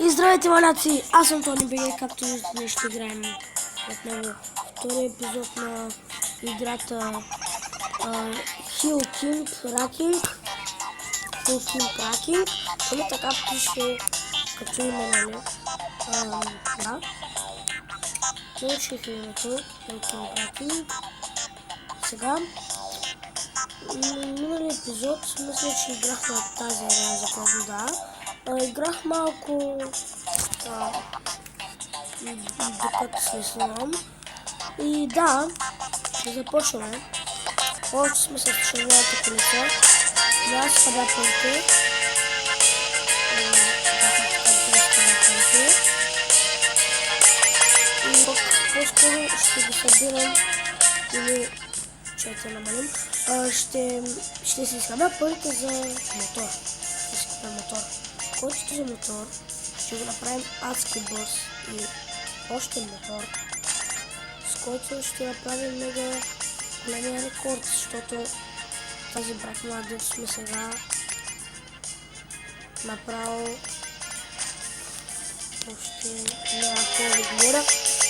И здравейте, маляци! Аз съм Тони БГ, както виждате, днес ще играем отново втория епизод на играта Hill Climb Ranking. Ами така пише като име, нали? Да. Научих името Hill Climb Ranking. Сега, миналия епизод, мисля, че играх на тази арена за който играх малко докато се снимам. И да, започваме. Още сме с червената колица. И аз събя първите. И по-скоро ще ги събирам или чайте намалим. Ще си изхабя парите за мотор. Който за мотор ще го направим адски бърз и още мотор, с който ще направим мега големия рекорд, защото тази брат младец сме сега направо още някакво да говоря.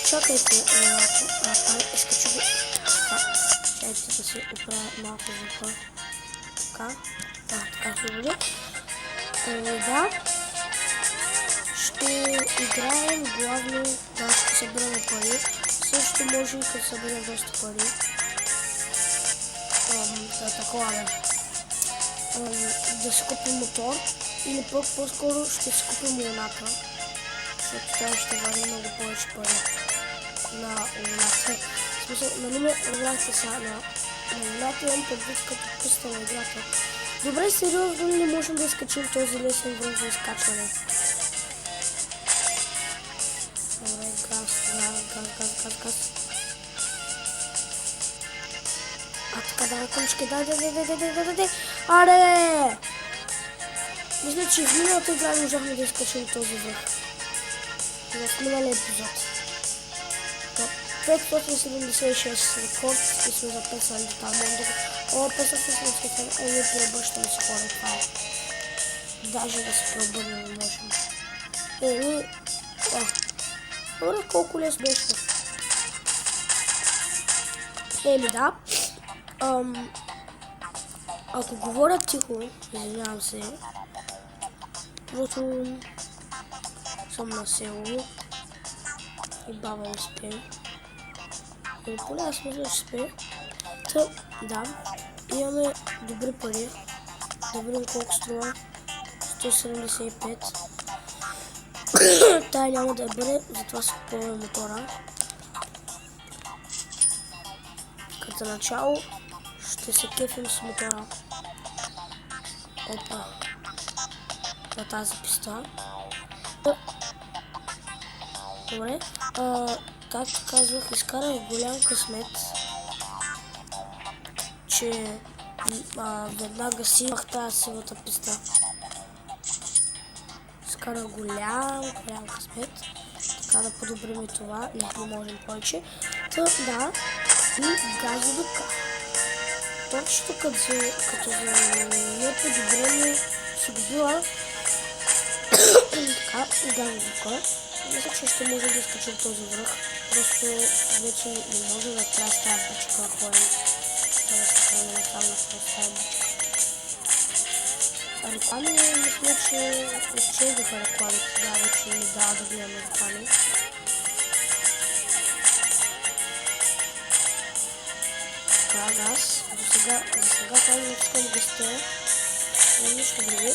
Чакайте изкачу го. Чакайте да се оправя малко звука. Така ще бъде. Да, ще играем главно да ще съберем пари. Също може и като съберем доста пари. Да си купим мотор или пък по-скоро ще си купим луната, защото тя ще вали много повече пари на луната. В смисъл, нали ме разбрахте сега на луната, имам предвид като пуста на играта. Добре, сериозно ли не можем да изкачим този лесен връх за изкачване? Добре, газ. Така, дай кончки, дай. Аре! Мисля, че в миналата игра не можахме да изкачим този връх. В миналия епизод. 576 рекорд и сме записали до там. 577, ние преобръщаме с хора, това е. Даже да се преобърнем не можем. Добре, колко лес беше. Да. Ако говоря тихо, извинявам се, защото съм на село и баба не спе. Или поне аз мисля, че спе. Да, имаме добри пари. Да видим колко струва. 175. Тая няма да бъде, затова си купуваме мотора. Като начало ще се кефим с мотора. Опа. На тази писта. Добре. Както казвах, изкарах голям късмет, че веднага си имах тази сивата писта. Изкарах голям късмет. Така да подобрим и това. Не можем повече. Да. И газовика. Точно като за неподобрение си го била. Така, газовика. Мисля, че ще може да изкачим този връх. Просто вече не може да трябва с тази бачка да ходим. Да се храним там на тази бачка. Реклами, мисля, че изчезнаха рекламите. Да, вече не дава да гледаме реклами. Така, газ. За сега това не искам да сте. Нищо друго.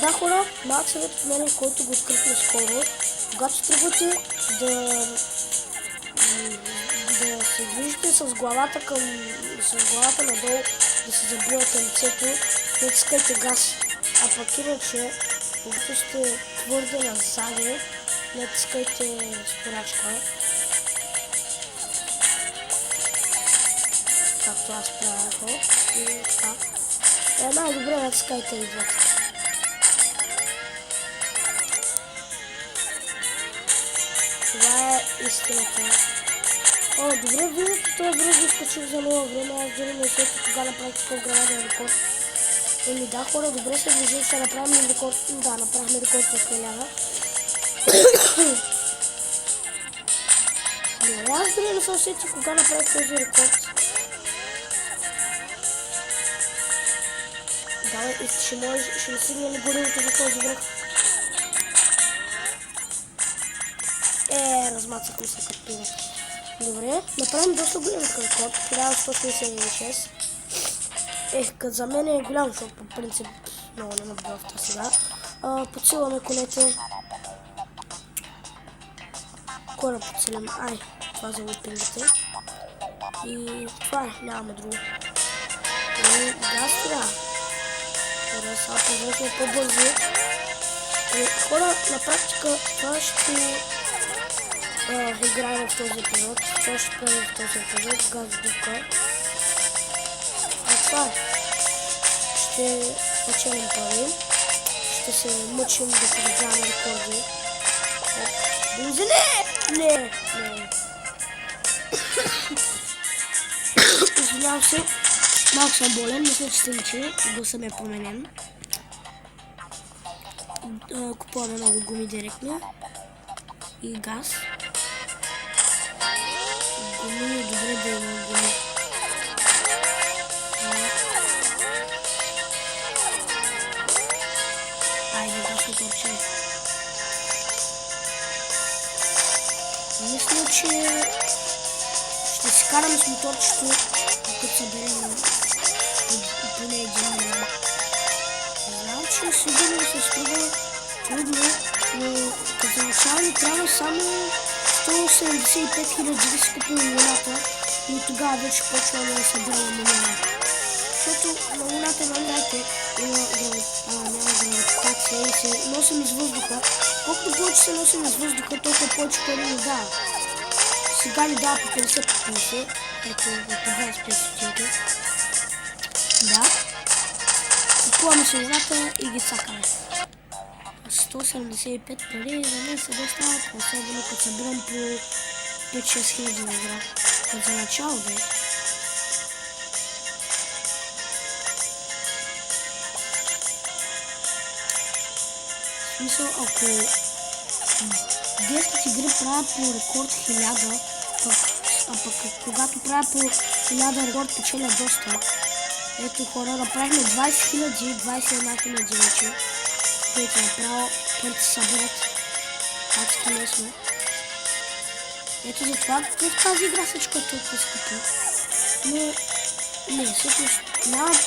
Да, хора, малък съвет от мен, който го открихме скоро. Когато тръгвате да се движите с главата надолу, да се забивате лицето, натискайте газ. А пък иначе, когато сте твърде назаде, натискайте спирачка. Както аз правя. И така. Най-добре натискайте и двете. Това е истината. Добре, виждате, този връх изкачих за много време. Аз дори не усетих кога направих такъв гранаден рекорд. Еми да, хора, добре се движим, ще направим рекорд. Да, направихме рекорд от 1000. Добре, аз дори не се усетих кога направих този рекорд. Давай, и ще стигне ли горивото за този връх? Размацахме се като пива. Добре, направим доста голям рекорд, 1166. Като за мен е голям, защото по принцип много не набива в това сега. Подсилваме конете. Кой да подсилим? Ай, това за лупингите. И това е, нямаме друго. И газ сега. Добре, сега позвънахме по-бързо. Хора, на практика това ще играем в този епизод. Това ще правим в този епизод. Газ дупка. А това е. Ще печелим пари. Ще се мъчим да подобряваме рекорди. Бензине! Не! Извинявам се. Малко съм болен. Мисля, че се личи. Гласа ме е променен. Купуваме нови гуми директно. И газ. Гуми, добре да има гуми. Айде, газ моторче. Мисля, че ще си карам с моторчето, докато съберем поне 1 милион. Знам, че сигурно се струва трудно, но като начало ни трябва само 175 000 да си купим луната и тогава вече почваме да събираме милиона. Защото на луната, знаете, няма гравитация и се носим из въздуха. Колкото повече се носим из въздуха, толкова повече пари ни дава. Сега ни дава по 50 по 50. Ето, по 25 стотинки. Да. Купуваме си луната и ги цакаме. 175 пари за мен са доста, особено като събирам по 5-6 хиляди на игра. Като за начало да е. В смисъл, ако 10 игри правя по рекорд 1000, а пък когато правя по 1000 рекорд печеля доста. Ето хора, направихме 20 000, 21 000 вече. Който направо парите се събират адски лесно. Ето затова в тази игра всичко е толкова скъпо. Но не, всъщност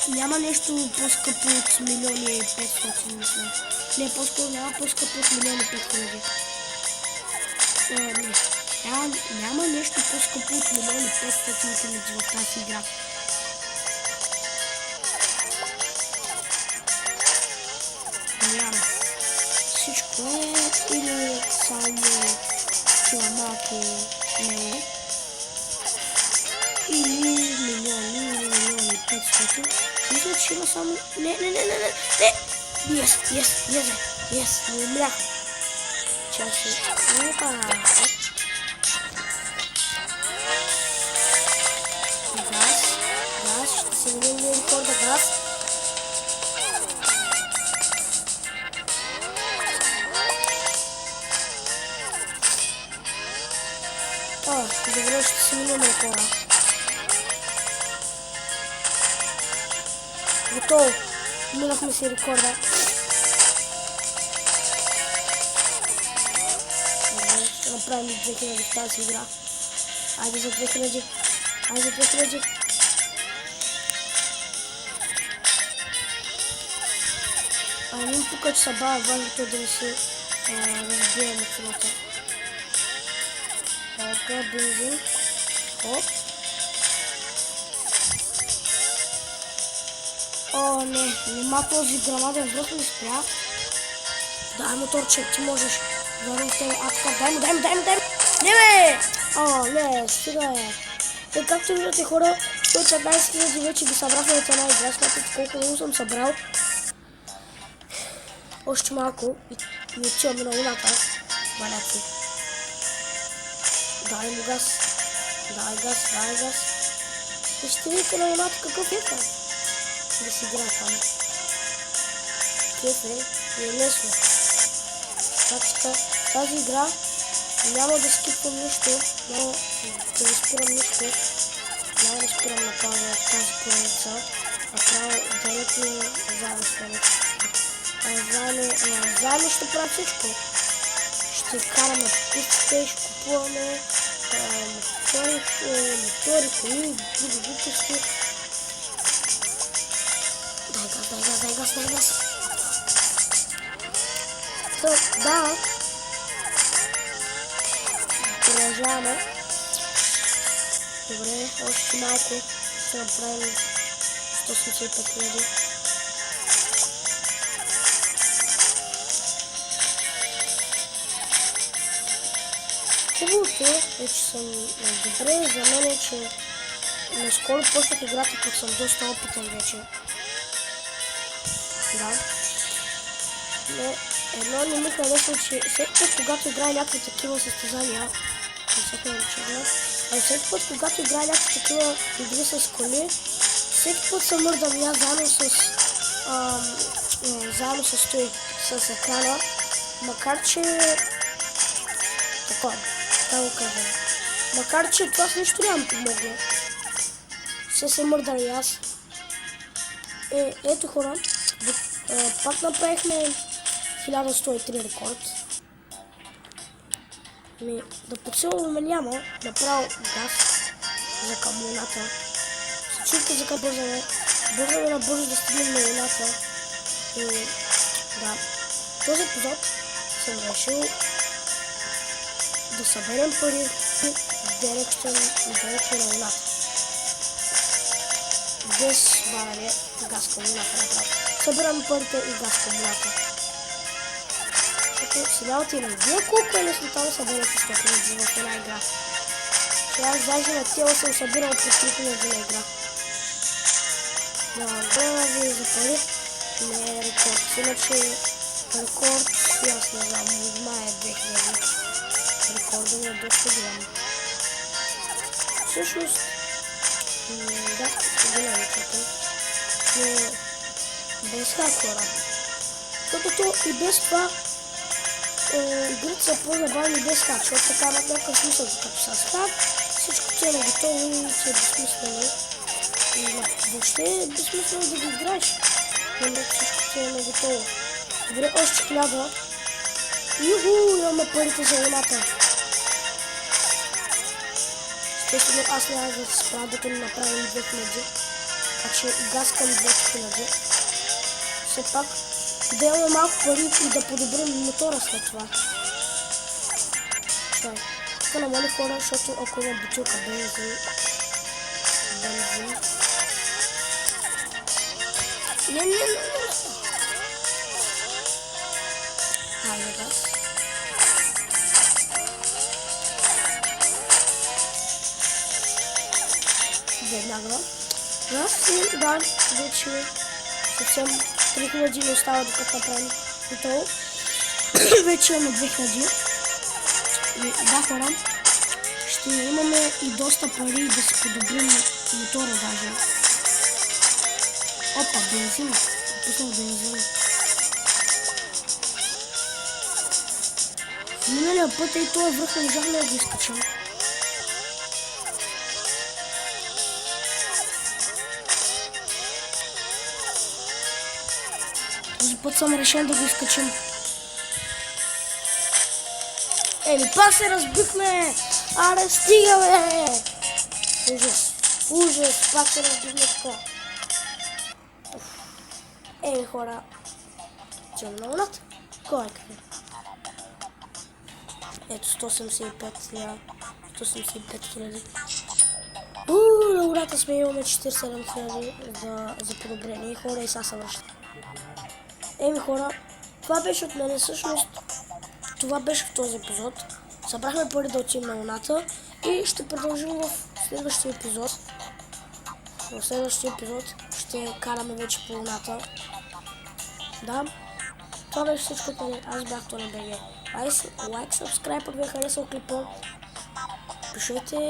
няма нещо по-скъпо от милиони и 500, мисля. Не, по-скоро няма по-скъпо от милиони 5000. Не, няма нещо по-скъпо от милиони 500 хиляди в тази игра. Няма. Всичко е или само такива малки лева, или милиони 500. Мисля, че има само... Не! Yes, не умрях. Чакай. Опа! Газ, ще се видим рекорда газ. Добре, ще се минем рекорда. Готово. Минахме си рекорда. Добре, ще направим 2000 в тази игра. Айде за 2000. Айде за 2000. Не им пука, че са бавя, важното е да не се разбия машината. Така, бензин. Оп. О, не, нема този грамаден връх ми спря. Дай моторче, ти можеш. Вървам с тебе, дай му. Не бе! О, не, стига е. Както виждате хора, 115 000 вече ги събрахме от една игра, смятате колко много съм събрал. Още малко и отиваме на луната. Маляци. Дай му газ. Дай газ. И ще видите на луната какъв е там. Да си игра там. кефе и е лесно. Така, тази игра няма да скипвам нищо, няма да не спирам нищо, няма да спирам на тази поредица, направо директно заедно с заедно ще правя всичко. Ще караме пистите, ще купуваме мотори, коли, други глупости. Дай газ. Да. Продължаваме. Добре, още малко. Ще направим 185 000. Хубавото е, че съм добре. За мен е, че наскоро почнах играта, пък съм доста опитен вече. Да. Но едно не ми харесва, че всеки път, когато играя някакви такива състезания, всеки път, когато играя някакви такива игри с коли, всеки път се мърдам и аз заедно с екрана, макар че такова, да го кажа. Макар че това с нищо няма помогне. Се мърдам и аз. Ето хора, пак направихме 1103 рекорд. Да подсилваме няма, направо газ за към луната. Се чуйте за къде бързаме набързо да стигнем на луната. И да, този епизод съм решил да съберем пари директно на луната. Без варане газ към луната направо. Събираме парите и газ към луната. Седялата и на идея колко е лесно там да съберете 100 000 в една игра. Аз даже на тела съм събирал по 3 000 на игра. Да ви за пари не е рекорд. Иначе рекорд, аз не знам, май е 2000. Рекордът е доста голям. Всъщност, да, голям чета. Но без хак хора. Докато и без това игрите са по-забавни без хак, защото така имат някакъв смисъл, като с хак всичко ти е наготово и ти е безсмислено. И въобще е безсмислено да го играеш, но всичко ти е наготово. Добре, още 1000. Юху, имаме парите за луната. Естествено, аз няма да се справя, докато не направим 2000. Така че газ към 2000. Все пак да имаме малко пари и да подобрим мотора след това. Тук намали хора, защото ако има бутилка бензин. Не. Хайде газ. Веднага. Да, вече съвсем 3000 не остава докато направим готово. Вече имаме 2000. И да, хора, ще имаме и доста пари да си подобрим мотора даже. Опа, бензин. Пуснал бензин. Миналия път и този връх не можахме да го изкачам. Този път съм решен да го изкачим. Еми, пак се разбихме! Аре, стига, бе! Ужас, пак се разбихме така. Еми, хора, отивам на луната. Кой е къде? Ето, 175 000. На луната сме, имаме 47 000 за подобрение. Хора, и сега се връщат. Еми, хора, това беше от мене всъщност. Това беше в този епизод. Събрахме пари да отидем на луната и ще продължим в следващия епизод. В следващия епизод ще караме вече по луната. Да, това беше всичко от мен. Аз бях Тони БГ. Лайк, сабскрайб, ако ви е харесал клипа. Пишете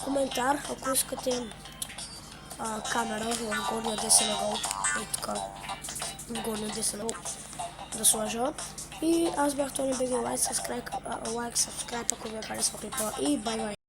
коментар, ако искате камера в горния десен ъгъл. И така. в горния десен ъгъл да сложа. И аз бях Тони Беги, лайк, subscribe, ако ви е харесва клипа и бай-бай!